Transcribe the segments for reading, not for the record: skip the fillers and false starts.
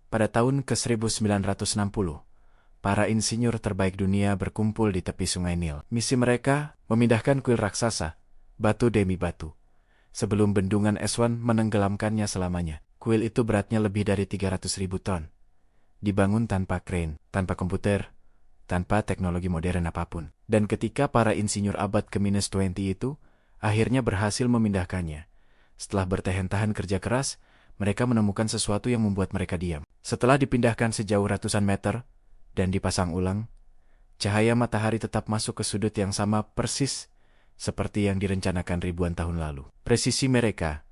pada tahun ke-1960, para insinyur terbaik dunia berkumpul di tepi sungai Nil. Misi mereka memindahkan kuil raksasa, batu demi batu, sebelum bendungan Aswan menenggelamkannya selamanya. Kuil itu beratnya lebih dari 300.000 ton. Dibangun tanpa crane, tanpa komputer, tanpa teknologi modern apapun. Dan ketika para insinyur abad ke-20 itu akhirnya berhasil memindahkannya, setelah bertahan-tahan kerja keras, mereka menemukan sesuatu yang membuat mereka diam. Setelah dipindahkan sejauh ratusan meter dan dipasang ulang, cahaya matahari tetap masuk ke sudut yang sama persis seperti yang direncanakan ribuan tahun lalu. Presisi mereka,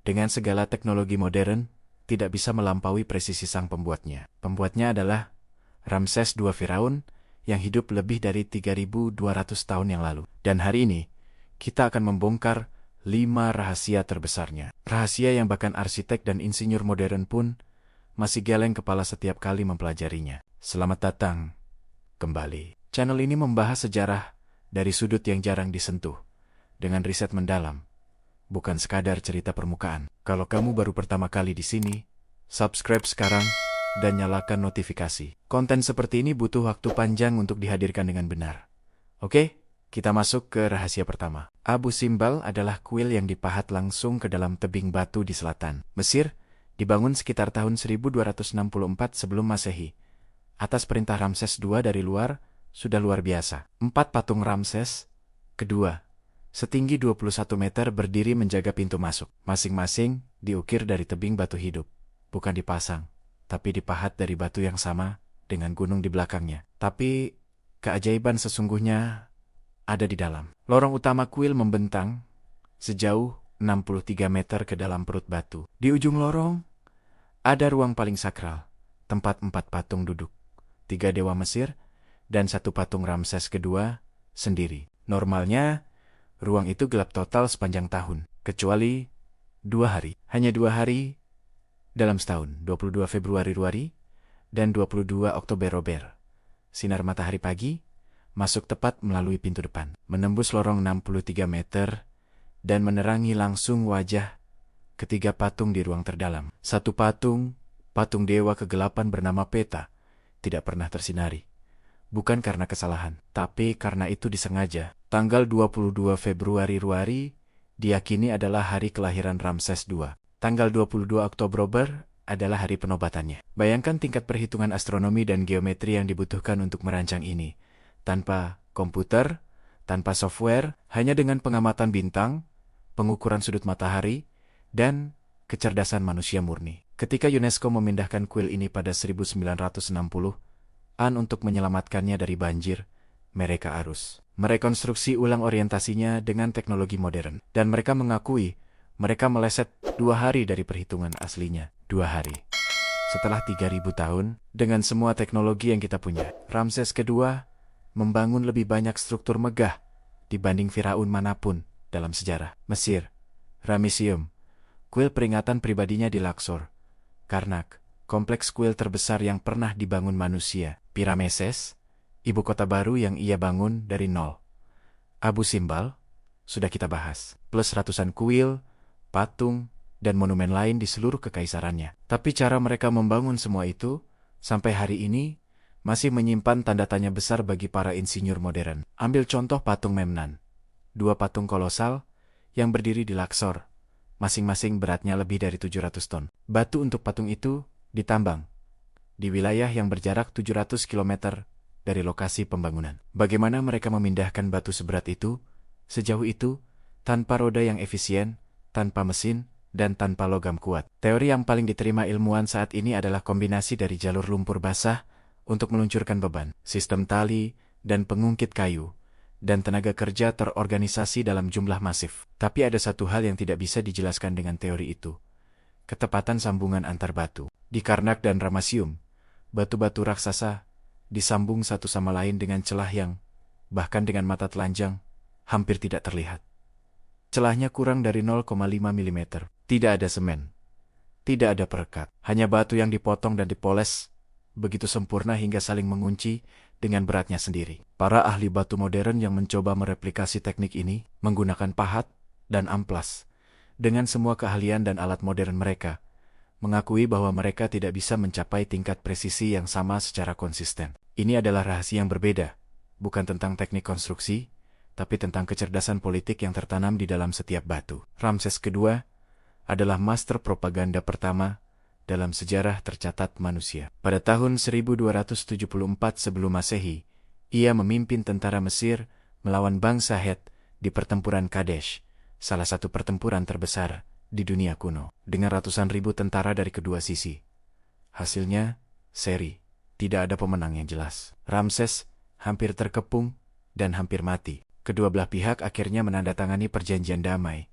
dengan segala teknologi modern, tidak bisa melampaui presisi sang pembuatnya. Pembuatnya adalah Ramses II Firaun yang hidup lebih dari 3.200 tahun yang lalu. Dan hari ini, kita akan membongkar 5 rahasia terbesarnya. Rahasia yang bahkan arsitek dan insinyur modern pun masih geleng kepala setiap kali mempelajarinya. Selamat datang kembali. Channel ini membahas sejarah dari sudut yang jarang disentuh, dengan riset mendalam, bukan sekadar cerita permukaan. Kalau kamu baru pertama kali di sini, subscribe sekarang dan nyalakan notifikasi. Konten seperti ini butuh waktu panjang untuk dihadirkan dengan benar. Oke? Kita masuk ke rahasia pertama. Abu Simbel adalah kuil yang dipahat langsung ke dalam tebing batu di selatan Mesir, dibangun sekitar tahun 1264 sebelum Masehi. Atas perintah Ramses II dari luar, sudah luar biasa. 4 patung Ramses kedua, setinggi 21 meter berdiri menjaga pintu masuk. Masing-masing diukir dari tebing batu hidup. Bukan dipasang, tapi dipahat dari batu yang sama dengan gunung di belakangnya. Tapi keajaiban sesungguhnya ada di dalam. Lorong utama kuil membentang sejauh 63 meter ke dalam perut batu. Di ujung lorong, ada ruang paling sakral, tempat 4 patung duduk, 3 dewa Mesir, dan 1 patung Ramses kedua sendiri. Normalnya, ruang itu gelap total sepanjang tahun, kecuali 2 hari. Hanya 2 hari dalam setahun, 22 Februari dan 22 Oktober. Sinar matahari pagi masuk tepat melalui pintu depan, menembus lorong 63 meter, dan menerangi langsung wajah ketiga patung di ruang terdalam. 1 patung dewa kegelapan bernama Peta, tidak pernah tersinari. Bukan karena kesalahan, tapi karena itu disengaja. Tanggal 22 Februari diyakini adalah hari kelahiran Ramses II. Tanggal 22 Oktober adalah hari penobatannya. Bayangkan tingkat perhitungan astronomi dan geometri yang dibutuhkan untuk merancang ini. Tanpa komputer, tanpa software, hanya dengan pengamatan bintang, pengukuran sudut matahari, dan kecerdasan manusia murni. Ketika UNESCO memindahkan kuil ini pada 1960-an untuk menyelamatkannya dari banjir, mereka harus merekonstruksi ulang orientasinya dengan teknologi modern. Dan mereka mengakui, mereka meleset 2 hari dari perhitungan aslinya. 2 hari. Setelah 3.000 tahun, dengan semua teknologi yang kita punya, Ramses kedua membangun lebih banyak struktur megah dibanding Firaun manapun dalam sejarah. Mesir, Ramesseum, kuil peringatan pribadinya di Luxor. Karnak, kompleks kuil terbesar yang pernah dibangun manusia. Pirameses, ibu kota baru yang ia bangun dari nol. Abu Simbel, sudah kita bahas, plus ratusan kuil, patung, dan monumen lain di seluruh kekaisarannya. Tapi cara mereka membangun semua itu, sampai hari ini, masih menyimpan tanda tanya besar bagi para insinyur modern. Ambil contoh patung Memnan. 2 patung kolosal yang berdiri di Luxor. Masing-masing beratnya lebih dari 700 ton. Batu untuk patung itu ditambang di wilayah yang berjarak 700 km dari lokasi pembangunan. Bagaimana mereka memindahkan batu seberat itu, sejauh itu, tanpa roda yang efisien, tanpa mesin, dan tanpa logam kuat? Teori yang paling diterima ilmuwan saat ini adalah kombinasi dari jalur lumpur basah untuk meluncurkan beban, sistem tali, dan pengungkit kayu, dan tenaga kerja terorganisasi dalam jumlah masif. Tapi ada satu hal yang tidak bisa dijelaskan dengan teori itu. Ketepatan sambungan antar batu. Di Karnak dan Ramesseum, batu-batu raksasa disambung satu sama lain dengan celah yang, bahkan dengan mata telanjang, hampir tidak terlihat. Celahnya kurang dari 0,5 mm. Tidak ada semen. Tidak ada perekat. Hanya batu yang dipotong dan dipoles begitu sempurna hingga saling mengunci dengan beratnya sendiri. Para ahli batu modern yang mencoba mereplikasi teknik ini menggunakan pahat dan amplas. Dengan semua keahlian dan alat modern mereka, mengakui bahwa mereka tidak bisa mencapai tingkat presisi yang sama secara konsisten. Ini adalah rahasia yang berbeda, bukan tentang teknik konstruksi, tapi tentang kecerdasan politik yang tertanam di dalam setiap batu. Ramses kedua adalah master propaganda pertama dalam sejarah tercatat manusia. Pada tahun 1274 sebelum Masehi, ia memimpin tentara Mesir melawan bangsa Het di pertempuran Kadesh, salah satu pertempuran terbesar di dunia kuno, dengan ratusan ribu tentara dari kedua sisi. Hasilnya, seri. Tidak ada pemenang yang jelas. Ramses hampir terkepung dan hampir mati. Kedua belah pihak akhirnya menandatangani perjanjian damai,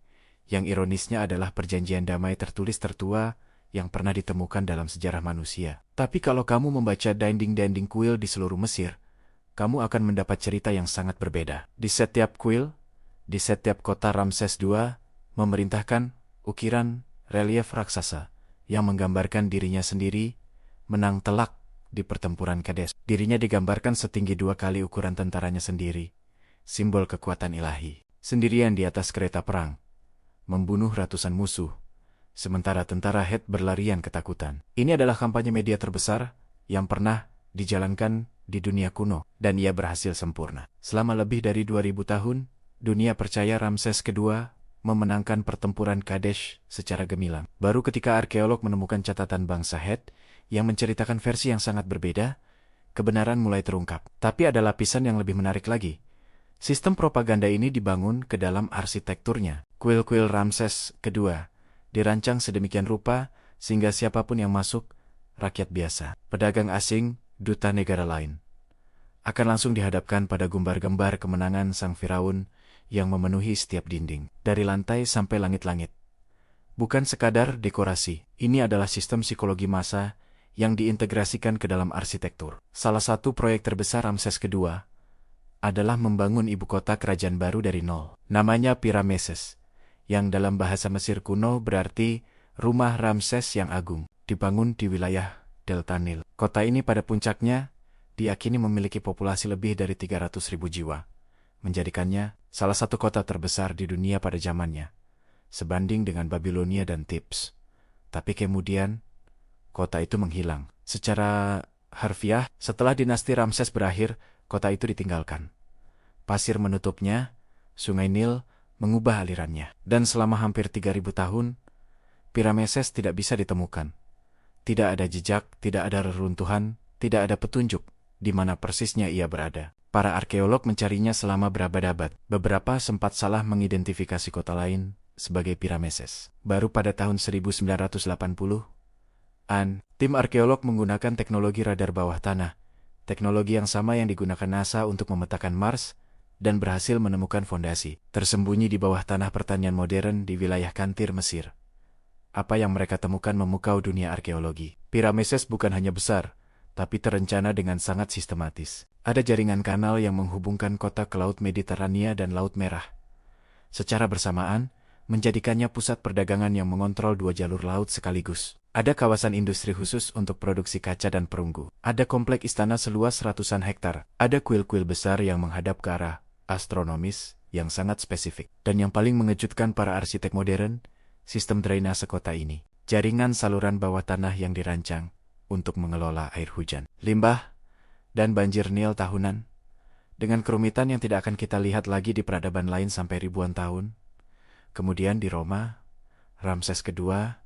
yang ironisnya adalah perjanjian damai tertulis tertua yang pernah ditemukan dalam sejarah manusia. Tapi kalau kamu membaca dinding-dinding kuil di seluruh Mesir, kamu akan mendapat cerita yang sangat berbeda. Di setiap kuil, di setiap kota Ramses II memerintahkan ukiran relief raksasa yang menggambarkan dirinya sendiri menang telak di pertempuran Kadesh. Dirinya digambarkan setinggi 2 kali ukuran tentaranya sendiri, simbol kekuatan ilahi. Sendirian di atas kereta perang, membunuh ratusan musuh, sementara tentara Het berlarian ketakutan. Ini adalah kampanye media terbesar yang pernah dijalankan di dunia kuno, dan ia berhasil sempurna. Selama lebih dari 2000 tahun, dunia percaya Ramses kedua memenangkan pertempuran Kadesh secara gemilang. Baru ketika arkeolog menemukan catatan bangsa Het yang menceritakan versi yang sangat berbeda, kebenaran mulai terungkap. Tapi ada lapisan yang lebih menarik lagi. Sistem propaganda ini dibangun ke dalam arsitekturnya. Kuil-kuil Ramses kedua dirancang sedemikian rupa sehingga siapapun yang masuk, rakyat biasa, pedagang asing, duta negara lain, akan langsung dihadapkan pada gambar-gambar kemenangan sang Firaun yang memenuhi setiap dinding, dari lantai sampai langit-langit. Bukan sekadar dekorasi, ini adalah sistem psikologi massa yang diintegrasikan ke dalam arsitektur. Salah satu proyek terbesar Ramses kedua adalah membangun ibu kota kerajaan baru dari nol. Namanya Pirameses, yang dalam bahasa Mesir kuno berarti rumah Ramses yang agung, dibangun di wilayah Delta Nil. Kota ini pada puncaknya diakini memiliki populasi lebih dari 300.000 jiwa, menjadikannya salah satu kota terbesar di dunia pada zamannya, sebanding dengan Babilonia dan Thebes. Tapi kemudian, kota itu menghilang. Secara harfiah, setelah dinasti Ramses berakhir, kota itu ditinggalkan. Pasir menutupnya, sungai Nil mengubah alirannya. Dan selama hampir 3000 tahun, Pirameses tidak bisa ditemukan. Tidak ada jejak, tidak ada reruntuhan, tidak ada petunjuk di mana persisnya ia berada. Para arkeolog mencarinya selama berabad-abad. Beberapa sempat salah mengidentifikasi kota lain sebagai Pirameses. Baru pada tahun 1980-an, tim arkeolog menggunakan teknologi radar bawah tanah, teknologi yang sama yang digunakan NASA untuk memetakan Mars, dan berhasil menemukan fondasi tersembunyi di bawah tanah pertanian modern di wilayah Kantir, Mesir. Apa yang mereka temukan memukau dunia arkeologi. Pirameses bukan hanya besar, tapi terencana dengan sangat sistematis. Ada jaringan kanal yang menghubungkan kota ke Laut Mediterania dan Laut Merah. Secara bersamaan, menjadikannya pusat perdagangan yang mengontrol 2 jalur laut sekaligus. Ada kawasan industri khusus untuk produksi kaca dan perunggu. Ada komplek istana seluas ratusan hektar. Ada kuil-kuil besar yang menghadap ke arah astronomis yang sangat spesifik. Dan yang paling mengejutkan para arsitek modern, sistem drainase kota ini. Jaringan saluran bawah tanah yang dirancang untuk mengelola air hujan, limbah, dan banjir Nil tahunan, dengan kerumitan yang tidak akan kita lihat lagi di peradaban lain sampai ribuan tahun. Kemudian di Roma, Ramses kedua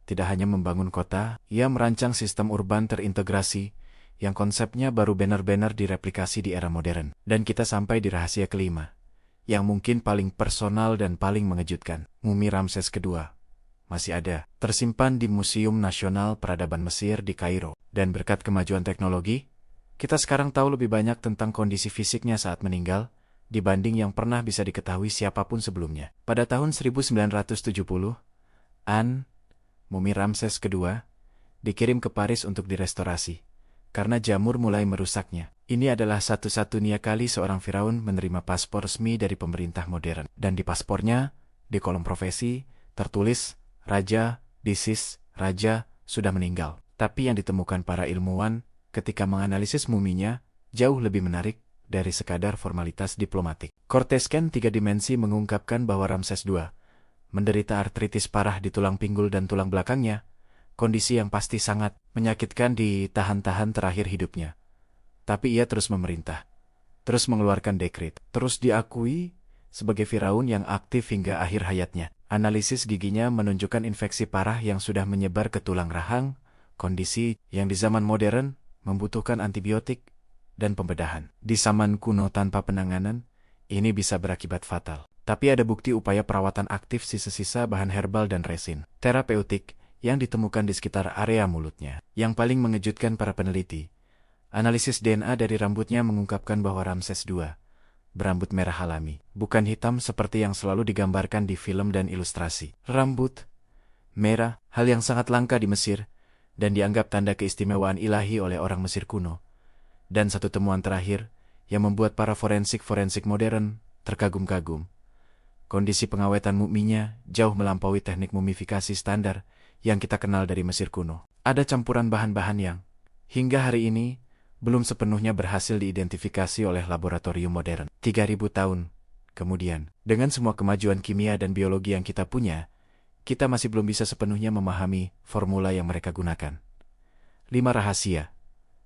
tidak hanya membangun kota, ia merancang sistem urban terintegrasi yang konsepnya baru benar-benar direplikasi di era modern. Dan kita sampai di rahasia kelima, yang mungkin paling personal dan paling mengejutkan. Mumi Ramses kedua masih ada, tersimpan di Museum Nasional Peradaban Mesir di Kairo. Dan berkat kemajuan teknologi, kita sekarang tahu lebih banyak tentang kondisi fisiknya saat meninggal, dibanding yang pernah bisa diketahui siapapun sebelumnya. Pada tahun 1970-an, mumi Ramses kedua dikirim ke Paris untuk direstorasi, karena jamur mulai merusaknya. Ini adalah satu-satunya kali seorang Firaun menerima paspor resmi dari pemerintah modern. Dan di paspornya, di kolom profesi, tertulis, Raja Disis, Raja sudah meninggal. Tapi yang ditemukan para ilmuwan ketika menganalisis muminya jauh lebih menarik dari sekadar formalitas diplomatik. CT scan 3 dimensi mengungkapkan bahwa Ramses II menderita artritis parah di tulang pinggul dan tulang belakangnya, Kondisi yang pasti sangat menyakitkan di tahan-tahan terakhir hidupnya. Tapi ia terus memerintah, terus mengeluarkan dekret, terus diakui sebagai Firaun yang aktif hingga akhir hayatnya. Analisis giginya menunjukkan infeksi parah yang sudah menyebar ke tulang rahang, kondisi yang di zaman modern membutuhkan antibiotik dan pembedahan. Di zaman kuno tanpa penanganan, ini bisa berakibat fatal. Tapi ada bukti upaya perawatan aktif sisa-sisa bahan herbal dan resin terapeutik yang ditemukan di sekitar area mulutnya. Yang paling mengejutkan para peneliti, analisis DNA dari rambutnya mengungkapkan bahwa Ramses II berambut merah alami, bukan hitam seperti yang selalu digambarkan di film dan ilustrasi. Rambut merah, hal yang sangat langka di Mesir, dan dianggap tanda keistimewaan ilahi oleh orang Mesir kuno. Dan satu temuan terakhir, yang membuat para forensik modern terkagum-kagum. Kondisi pengawetan muminya jauh melampaui teknik mumifikasi standar yang kita kenal dari Mesir kuno. Ada campuran bahan-bahan yang, hingga hari ini, belum sepenuhnya berhasil diidentifikasi oleh laboratorium modern. 3000 tahun kemudian, dengan semua kemajuan kimia dan biologi yang kita punya, kita masih belum bisa sepenuhnya memahami formula yang mereka gunakan. 5 rahasia.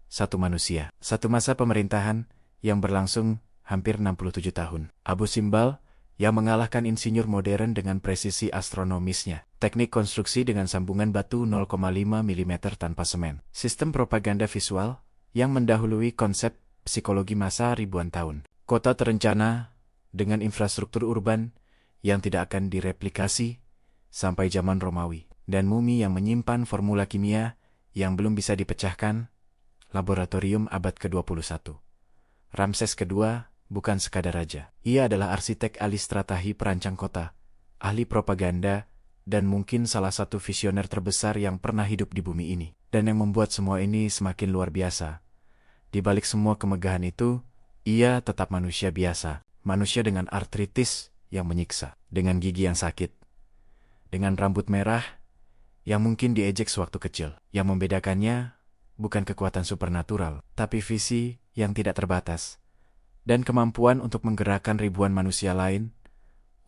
1 manusia. 1 masa pemerintahan yang berlangsung hampir 67 tahun. Abu Simbel yang mengalahkan insinyur modern dengan presisi astronomisnya. Teknik konstruksi dengan sambungan batu 0,5 mm tanpa semen. Sistem propaganda visual yang mendahului konsep psikologi masa ribuan tahun. Kota terencana dengan infrastruktur urban yang tidak akan direplikasi sampai zaman Romawi. Dan mumi yang menyimpan formula kimia yang belum bisa dipecahkan, laboratorium abad ke-21. Ramses II bukan sekadar raja. Ia adalah arsitek, ahli strategi, perancang kota, ahli propaganda, dan mungkin salah satu visioner terbesar yang pernah hidup di bumi ini. Dan yang membuat semua ini semakin luar biasa, di balik semua kemegahan itu, ia tetap manusia biasa. Manusia dengan artritis yang menyiksa, dengan gigi yang sakit, dengan rambut merah yang mungkin diejek sewaktu kecil. Yang membedakannya bukan kekuatan supernatural, tapi visi yang tidak terbatas, dan kemampuan untuk menggerakkan ribuan manusia lain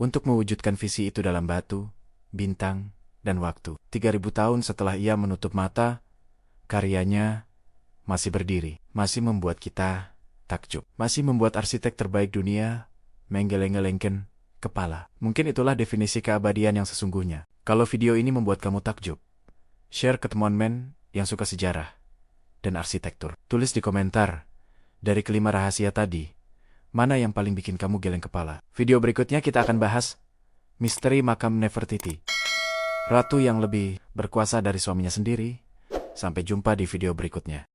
untuk mewujudkan visi itu dalam batu, bintang, dan waktu. 3000 tahun setelah ia menutup mata, karyanya masih berdiri, masih membuat kita takjub, masih membuat arsitek terbaik dunia menggeleng-gelengkan kepala. Mungkin itulah definisi keabadian yang sesungguhnya. Kalau video ini membuat kamu takjub, share ke teman-teman yang suka sejarah dan arsitektur. Tulis di komentar, dari kelima rahasia tadi, mana yang paling bikin kamu geleng kepala? Video berikutnya kita akan bahas misteri makam Nefertiti, ratu yang lebih berkuasa dari suaminya sendiri. Sampai jumpa di video berikutnya.